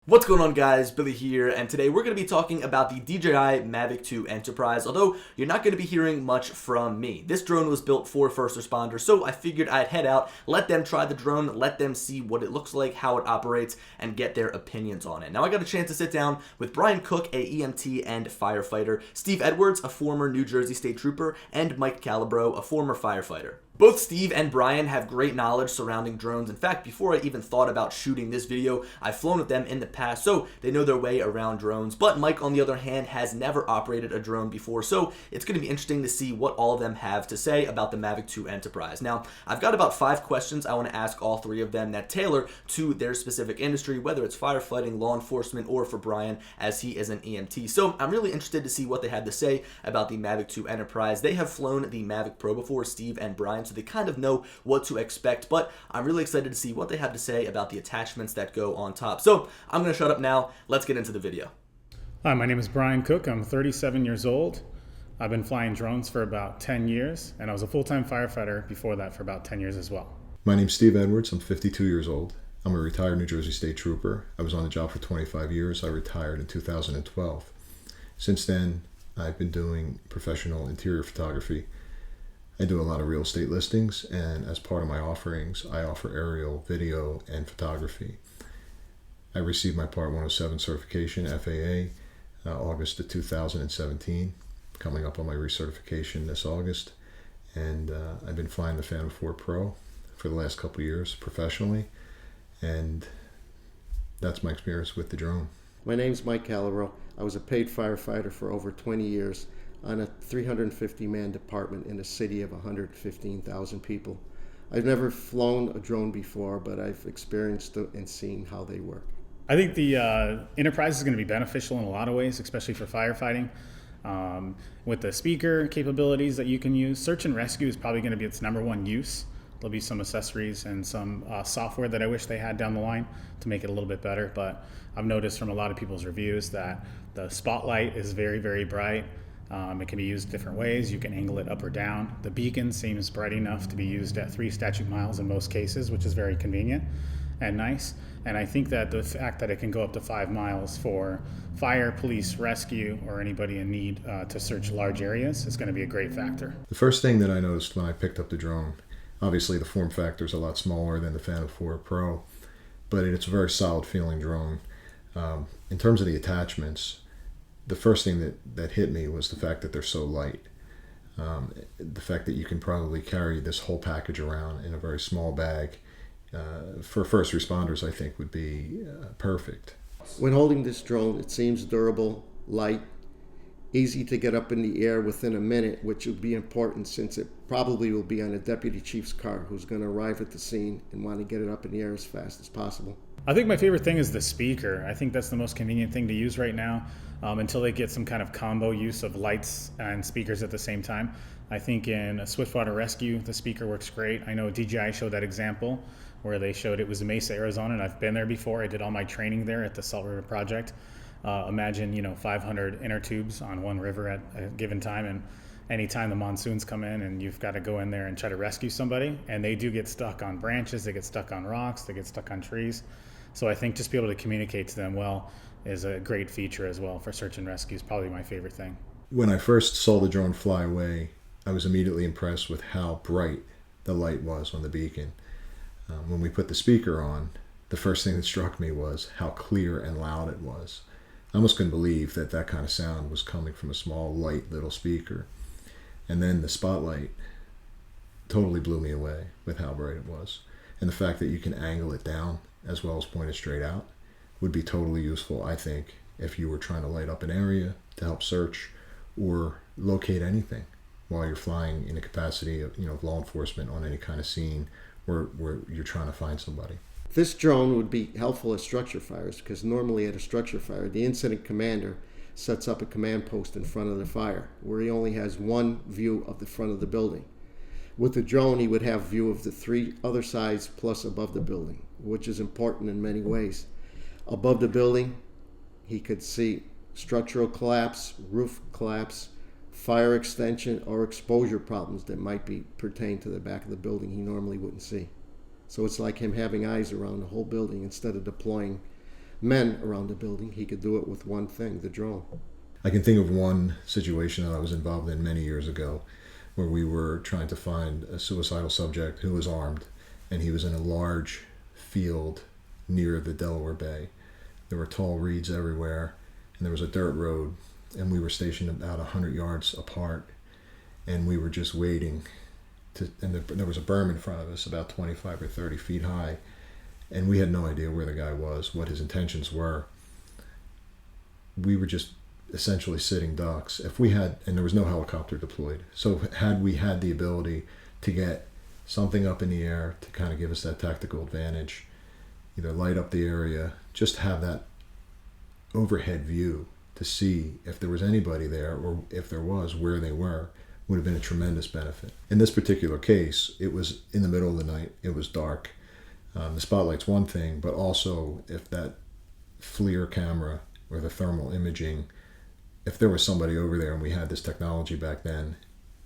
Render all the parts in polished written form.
What's going on, guys? Billy here, and today we're going to be talking about the DJI Mavic 2 Enterprise, although you're not going to be hearing much from me. This drone was built for first responders, so I figured I'd head out, let them try the drone, let them see what it looks like, how it operates, and get their opinions on it. Now, I got a chance to sit down with Brian Cook, a EMT and firefighter, Steve Edwards, a former New Jersey State Trooper, and Mike Calabro, a former firefighter. Both Steve and Brian have great knowledge surrounding drones. In fact, before I even thought about shooting this video, I've flown with them in the past, so they know their way around drones. But Mike, on the other hand, has never operated a drone before, so it's going to be interesting to see what all of them have to say about the Mavic 2 Enterprise. Now, I've got about 5 questions I want to ask all three of them that tailor to their specific industry, whether it's firefighting, law enforcement, or for Brian, as he is an EMT. So I'm really interested to see what they have to say about the Mavic 2 Enterprise. They have flown the Mavic Pro before, Steve and Brian, so they kind of know what to expect, but I'm really excited to see what they have to say about the attachments that go on top. So I'm going to shut up now. Let's get into the video. Hi, my name is Brian Cook. I'm 37 years old. I've been flying drones for about 10 years, and I was a full-time firefighter before that for about 10 years as well. My name's Steve Edwards. I'm 52 years old. I'm a retired New Jersey State Trooper. I was on the job for 25 years. I retired in 2012. Since then, I've been doing professional interior photography. I do a lot of real estate listings, and as part of my offerings, I offer aerial, video, and photography. I received my Part 107 certification, FAA, August of 2017, coming up on my recertification this August. And I've been flying the Phantom 4 Pro for the last couple of years professionally, and that's my experience with the drone. My name's Mike Calabro. I was a paid firefighter for over 20 years on a 350-man department in a city of 115,000 people. I've never flown a drone before, but I've experienced and seen how they work. I think the Enterprise is going to be beneficial in a lot of ways, especially for firefighting. With the speaker capabilities that you can use, search and rescue is probably going to be its #1 use. There'll be some accessories and some software that I wish they had down the line to make it a little bit better, but I've noticed from a lot of people's reviews that the spotlight is very, very bright. It can be used different ways. You can angle it up or down. The beacon seems bright enough to be used at 3 statute miles in most cases, which is very convenient and nice. And I think that the fact that it can go up to 5 miles for fire, police, rescue, or anybody in need to search large areas is going to be a great factor. The first thing that I noticed when I picked up the drone, obviously the form factor is a lot smaller than the Phantom 4 Pro, but it's a very solid feeling drone. In terms of the attachments, the first thing that hit me was the fact that they're so light. The fact that you can probably carry this whole package around in a very small bag for first responders, I think, would be perfect. When holding this drone, it seems durable, light, easy to get up in the air within a minute, which would be important since it probably will be on a deputy chief's car who's going to arrive at the scene and want to get it up in the air as fast as possible. I think my favorite thing is the speaker. I think that's the most convenient thing to use right now until they get some kind of combo use of lights and speakers at the same time. I think in a Swiftwater Rescue, the speaker works great. I know DJI showed that example where they showed it was in Mesa, Arizona, and I've been there before. I did all my training there at the Salt River Project. Imagine, 500 inner tubes on one river at a given time, and anytime the monsoons come in and you've got to go in there and try to rescue somebody, and they do get stuck on branches, they get stuck on rocks, they get stuck on trees. So I think just be able to communicate to them well is a great feature as well for search and rescue is probably my favorite thing. When I first saw the drone fly away, I was immediately impressed with how bright the light was on the beacon. When we put the speaker on, the first thing that struck me was how clear and loud it was. I almost couldn't believe that that kind of sound was coming from a small, light little speaker. And then the spotlight totally blew me away with how bright it was. And the fact that you can angle it down as well as point it straight out would be totally useful, I think, if you were trying to light up an area to help search or locate anything while you're flying in a capacity of, law enforcement on any kind of scene where you're trying to find somebody. This drone would be helpful at structure fires because normally at a structure fire, the incident commander sets up a command post in front of the fire where he only has one view of the front of the building. With the drone, he would have view of the 3 other sides plus above the building, which is important in many ways. Above the building, he could see structural collapse, roof collapse, fire extension, or exposure problems that might be pertain to the back of the building he normally wouldn't see. So it's like him having eyes around the whole building instead of deploying men around the building, he could do it with one thing, the drone. I can think of one situation that I was involved in many years ago where we were trying to find a suicidal subject who was armed, and he was in a large field near the Delaware Bay. There were tall reeds everywhere, and there was a dirt road, and we were stationed about 100 yards apart, and we were just waiting and there was a berm in front of us about 25 or 30 feet high, and we had no idea where the guy was, what his intentions were. We were just essentially sitting ducks. And there was no helicopter deployed. So had we had the ability to get something up in the air to kind of give us that tactical advantage, either light up the area, just have that overhead view to see if there was anybody there, or if there was, where they were, would have been a tremendous benefit. In this particular case, it was in the middle of the night. It was dark. The spotlight's one thing, but also if that FLIR camera or the thermal imaging, if there was somebody over there and we had this technology back then,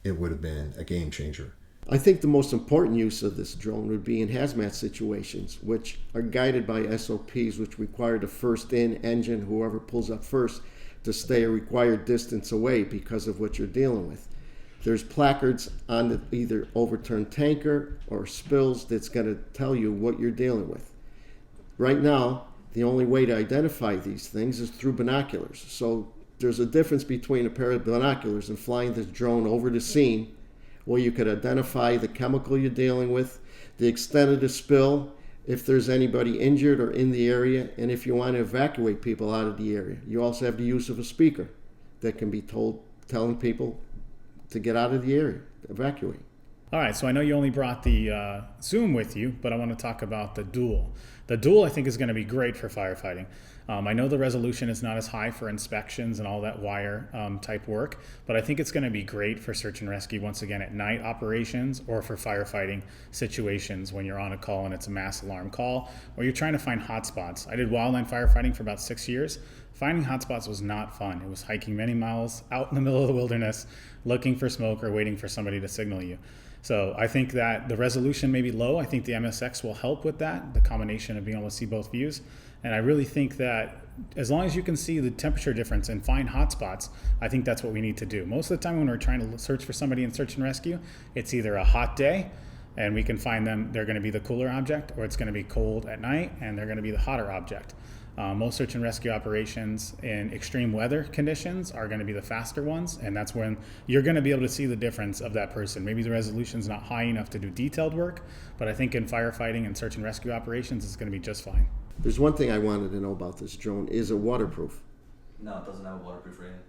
it would have been a game changer. I think the most important use of this drone would be in hazmat situations, which are guided by SOPs, which require the first in engine, whoever pulls up first, to stay a required distance away because of what you're dealing with. There's placards on the either overturned tanker or spills that's going to tell you what you're dealing with. Right now, the only way to identify these things is through binoculars. So there's a difference between a pair of binoculars and flying this drone over the scene, where you could identify the chemical you're dealing with, the extent of the spill, if there's anybody injured or in the area, and if you want to evacuate people out of the area. You also have the use of a speaker that can be telling people to get out of the area, evacuate. All right, so I know you only brought the Zoom with you, but I want to talk about the Dual. The Dual, I think, is going to be great for firefighting. I know the resolution is not as high for inspections and all that wire type work, but I think it's going to be great for search and rescue, once again, at night operations, or for firefighting situations when you're on a call and it's a mass alarm call, or you're trying to find hotspots. I did wildland firefighting for about 6 years. Finding hotspots was not fun. It was hiking many miles out in the middle of the wilderness, looking for smoke or waiting for somebody to signal you. So I think that the resolution may be low. I think the MSX will help with that, the combination of being able to see both views. And I really think that as long as you can see the temperature difference and find hotspots, I think that's what we need to do. Most of the time when we're trying to search for somebody in search and rescue, it's either a hot day and we can find them, they're going to be the cooler object, or it's going to be cold at night and they're going to be the hotter object. Most search and rescue operations in extreme weather conditions are going to be the faster ones, and that's when you're going to be able to see the difference of that person. Maybe the resolution's not high enough to do detailed work, but I think in firefighting and search and rescue operations, it's going to be just fine. There's one thing I wanted to know about this drone. Is it waterproof? No, it doesn't have a waterproof rating.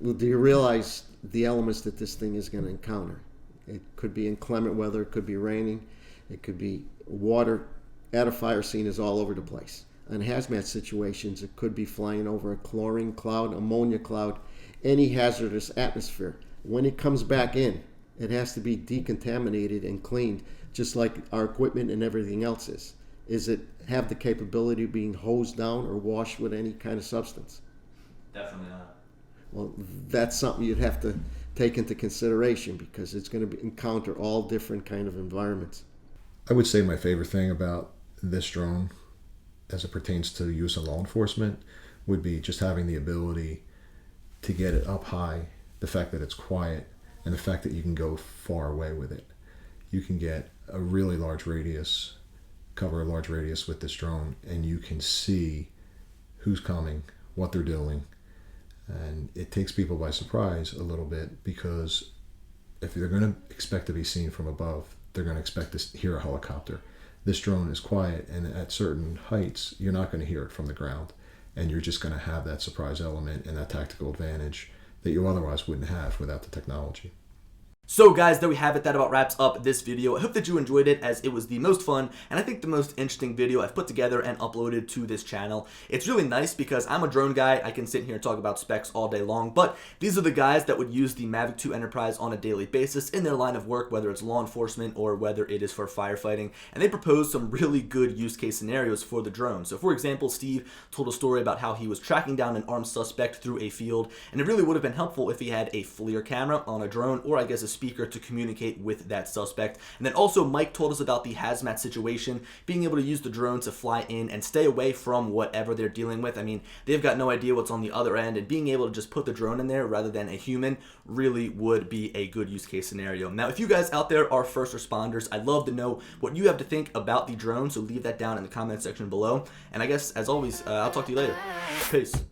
Well, do you realize the elements that this thing is going to encounter? It could be inclement weather, it could be raining, it could be water at a fire scene is all over the place. In hazmat situations, it could be flying over a chlorine cloud, ammonia cloud, any hazardous atmosphere. When it comes back in, it has to be decontaminated and cleaned, just like our equipment and everything else is. Is it have the capability of being hosed down or washed with any kind of substance? Definitely not. Well, that's something you'd have to take into consideration, because it's going to encounter all different kind of environments. I would say my favorite thing about this drone, as it pertains to use in law enforcement, would be just having the ability to get it up high, the fact that it's quiet, and the fact that you can go far away with it. You can get a really large radius, cover a large radius with this drone, and you can see who's coming, what they're doing, and it takes people by surprise a little bit, because if they're going to expect to be seen from above, they're going to expect to hear a helicopter. This drone is quiet, and at certain heights, you're not going to hear it from the ground, and you're just going to have that surprise element and that tactical advantage that you otherwise wouldn't have without the technology. So guys, there we have it. That about wraps up this video. I hope that you enjoyed it, as it was the most fun and I think the most interesting video I've put together and uploaded to this channel. It's really nice because I'm a drone guy. I can sit here and talk about specs all day long, but these are the guys that would use the Mavic 2 Enterprise on a daily basis in their line of work, whether it's law enforcement or whether it is for firefighting, and they propose some really good use case scenarios for the drone. So for example, Steve told a story about how he was tracking down an armed suspect through a field, and it really would have been helpful if he had a FLIR camera on a drone, or I guess a speaker to communicate with that suspect. And then also Mike told us about the hazmat situation, being able to use the drone to fly in and stay away from whatever they're dealing with. I mean, they've got no idea what's on the other end, and being able to just put the drone in there rather than a human really would be a good use case scenario. Now, if you guys out there are first responders, I'd love to know what you have to think about the drone, so leave that down in the comment section below. And I guess, as always, I'll talk to you later. Peace.